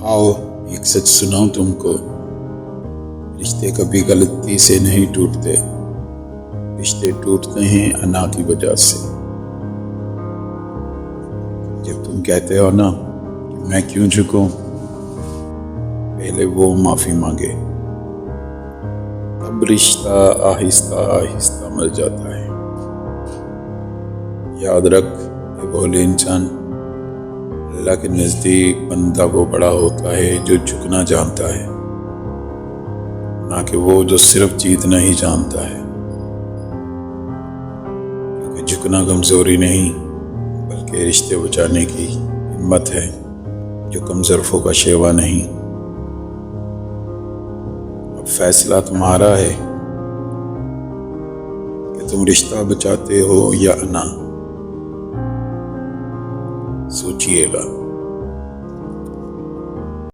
आओ एक सच सुनाऊं तुमको। रिश्ते कभी गलती से नहीं टूटते, रिश्ते टूटते हैं अना की वजह से। जब तुम कहते हो ना कि मैं क्यों झुकूं, पहले वो माफी मांगे, तब रिश्ता आहिस्ता आहिस्ता मर जाता है। याद रख, ये भोले इंसान, अल्लाह के नज़दीक बंदा वो बड़ा होता है जो झुकना जानता है, ना कि वो जो सिर्फ जीतना ही जानता है। क्योंकि झुकना कमजोरी नहीं बल्कि रिश्ते बचाने की हिम्मत है, जो कम ज़र्फ़ों का शेवा नहीं। अब फैसला तुम्हारा है कि तुम रिश्ता बचाते हो या ना, सोचिएगा।